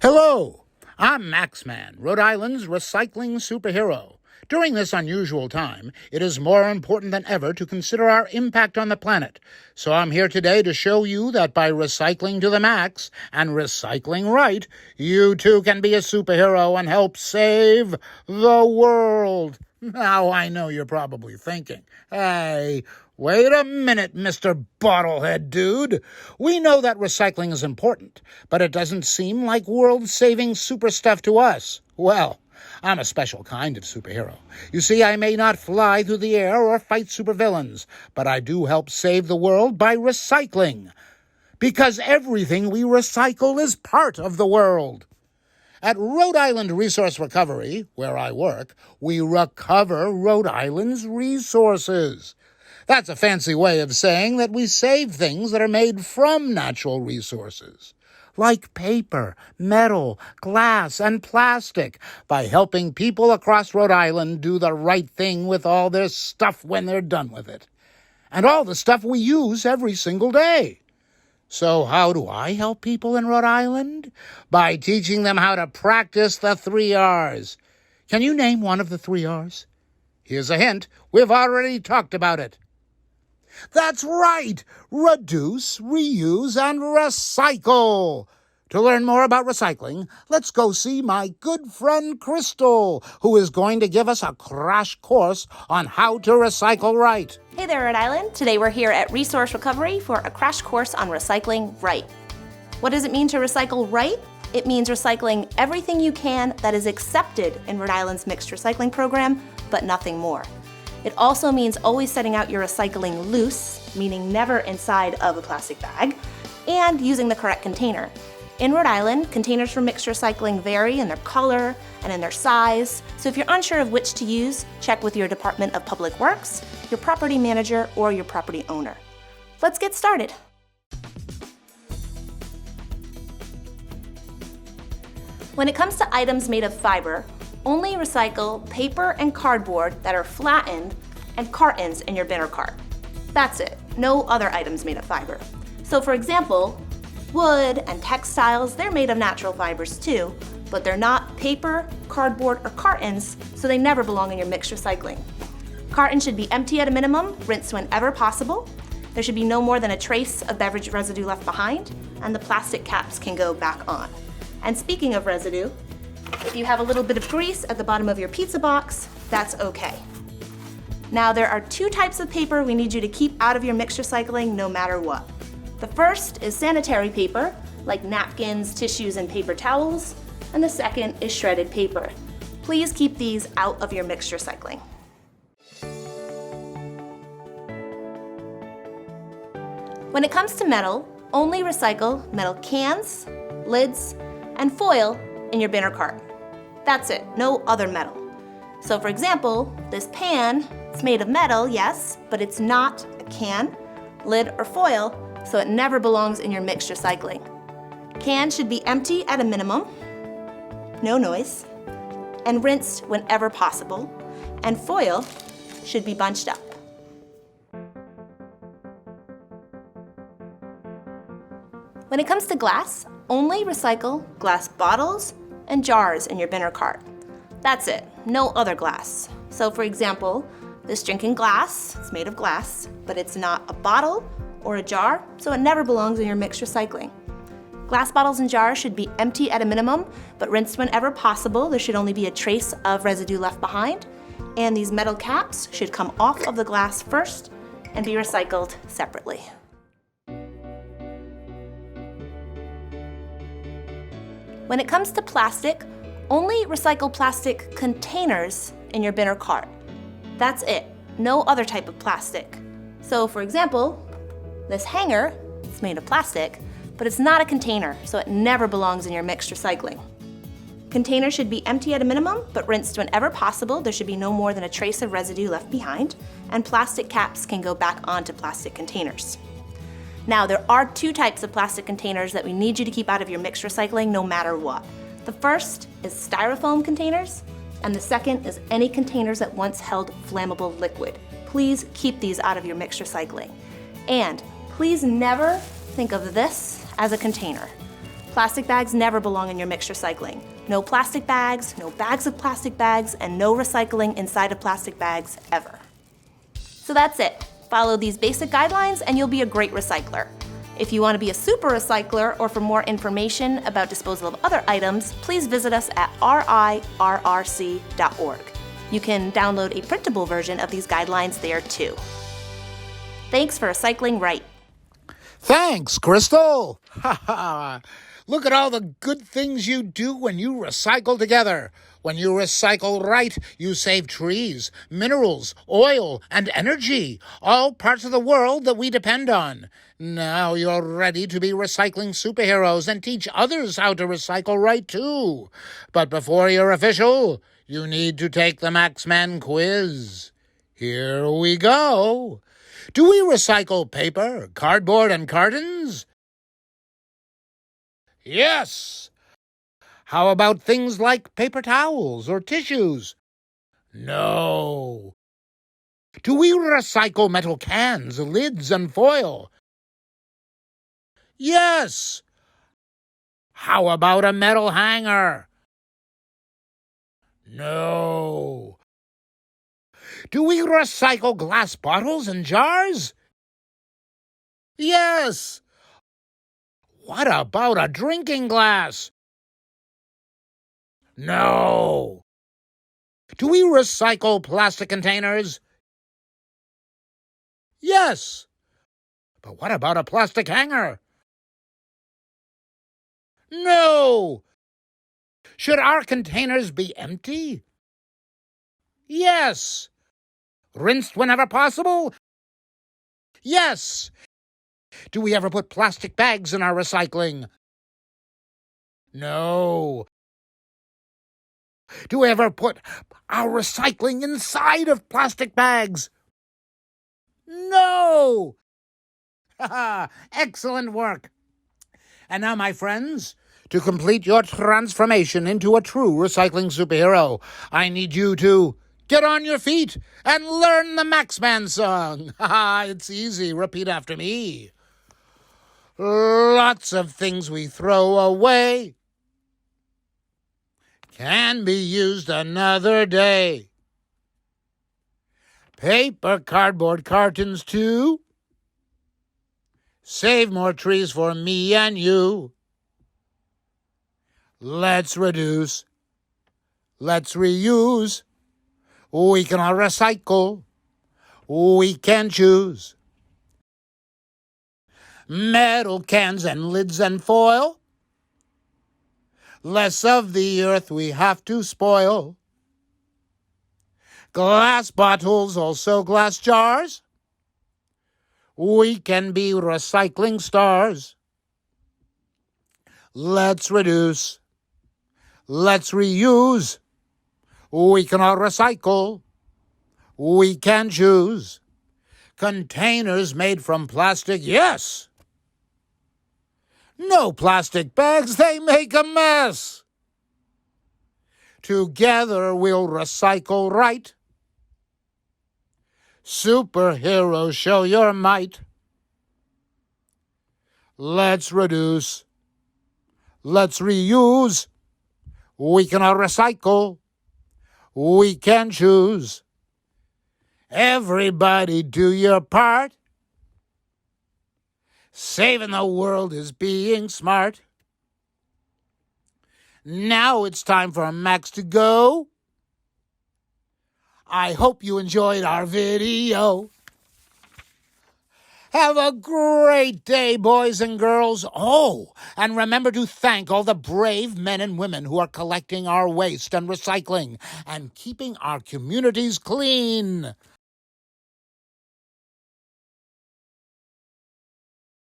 Hello, I'm MaxMan, Rhode Island's recycling superhero. During this unusual time, it is more important than ever to consider our impact on the planet. So I'm here today to show you that by recycling to the max and recycling right, you too can be a superhero and help save the world. Now I know you're probably thinking, hey, wait a minute, Mr. Bottlehead Dude. We know that recycling is important, but it doesn't seem like world-saving super stuff to us. Well, I'm a special kind of superhero. You see, I may not fly through the air or fight supervillains, but I do help save the world by recycling. Because everything we recycle is part of the world. At Rhode Island Resource Recovery, where I work, we recover Rhode Island's resources. That's a fancy way of saying that we save things that are made from natural resources, like paper, metal, glass, and plastic, by helping people across Rhode Island do the right thing with all their stuff when they're done with it, and all the stuff we use every single day. So how do I help people in Rhode Island? By teaching them how to practice the 3 R's. Can you name one of the 3 R's? Here's a hint. We've already talked about it. That's right! Reduce, reuse, and recycle! To learn more about recycling, let's go see my good friend Crystal, who is going to give us a crash course on how to recycle right. Hey there, Rhode Island. Today we're here at Resource Recovery for a crash course on recycling right. What does it mean to recycle right? It means recycling everything you can that is accepted in Rhode Island's mixed recycling program, but nothing more. It also means always setting out your recycling loose, meaning never inside of a plastic bag, and using the correct container. In Rhode Island, containers for mixed recycling vary in their color and in their size, so if you're unsure of which to use, check with your Department of Public Works, your property manager, or your property owner. Let's get started. When it comes to items made of fiber, only recycle paper and cardboard that are flattened and cartons in your bin or cart. That's it, no other items made of fiber. So for example, wood and textiles, they're made of natural fibers too, but they're not paper, cardboard, or cartons, so they never belong in your mixed recycling. Cartons should be empty at a minimum, rinsed whenever possible. There should be no more than a trace of beverage residue left behind, and the plastic caps can go back on. And speaking of residue, if you have a little bit of grease at the bottom of your pizza box, that's okay. Now there are 2 types of paper we need you to keep out of your mixed recycling no matter what. The first is sanitary paper, like napkins, tissues, and paper towels, and the second is shredded paper. Please keep these out of your mixed recycling. When it comes to metal, only recycle metal cans, lids, and foil in your bin or cart. That's it, no other metal. So for example, this pan, it's made of metal, yes, but it's not a can, lid, or foil, so it never belongs in your mixed recycling. Cans should be empty at a minimum, no noise, and rinsed whenever possible, and foil should be bunched up. When it comes to glass, only recycle glass bottles and jars in your bin or cart. That's it, no other glass. So for example, this drinking glass, it's made of glass, but it's not a bottle or a jar, so it never belongs in your mixed recycling. Glass bottles and jars should be empty at a minimum, but rinsed whenever possible. There should only be a trace of residue left behind, and these metal caps should come off of the glass first and be recycled separately. When it comes to plastic, only recycle plastic containers in your bin or cart. That's it, no other type of plastic. So for example, this hanger, it's made of plastic, but it's not a container, so it never belongs in your mixed recycling. Containers should be empty at a minimum, but rinsed whenever possible. There should be no more than a trace of residue left behind, and plastic caps can go back onto plastic containers. Now, there are 2 types of plastic containers that we need you to keep out of your mixed recycling no matter what. The first is styrofoam containers, and the second is any containers that once held flammable liquid. Please keep these out of your mixed recycling. And please never think of this as a container. Plastic bags never belong in your mixed recycling. No plastic bags, no bags of plastic bags, and no recycling inside of plastic bags ever. So that's it. Follow these basic guidelines and you'll be a great recycler. If you want to be a super recycler or for more information about disposal of other items, please visit us at rirrc.org. You can download a printable version of these guidelines there too. Thanks for recycling right. Thanks, Crystal. Ha ha. Look at all the good things you do when you recycle together. When you recycle right, you save trees, minerals, oil, and energy, all parts of the world that we depend on. Now you're ready to be recycling superheroes and teach others how to recycle right, too. But before you're official, you need to take the MaxMan quiz. Here we go. Do we recycle paper, cardboard, and cartons? Yes. How about things like paper towels or tissues? No. Do we recycle metal cans, lids, and foil? Yes. How about a metal hanger? No. Do we recycle glass bottles and jars? Yes. What about a drinking glass? No. Do we recycle plastic containers? Yes. But what about a plastic hanger? No. Should our containers be empty? Yes. Rinsed whenever possible? Yes. Do we ever put plastic bags in our recycling? No. Do we ever put our recycling inside of plastic bags? No! Excellent work. And now, my friends, to complete your transformation into a true recycling superhero, I need you to get on your feet and learn the MaxMan song. It's easy. Repeat after me. Lots of things we throw away can be used another day. Paper, cardboard, cartons too. Save more trees for me and you. Let's reduce. Let's reuse. We can all recycle. We can choose. Metal cans and lids and foil. Less of the earth we have to spoil. Glass bottles, also glass jars. We can be recycling stars. Let's reduce. Let's reuse. We can all recycle. We can choose. Containers made from plastic, yes. No plastic bags, they make a mess. Together we'll recycle right. Superheroes, show your might. Let's reduce. Let's reuse. We can all recycle. We can choose. Everybody do your part. Saving the world is being smart. Now it's time for Max to go. I hope you enjoyed our video. Have a great day, boys and girls. Oh, and remember to thank all the brave men and women who are collecting our waste and recycling and keeping our communities clean.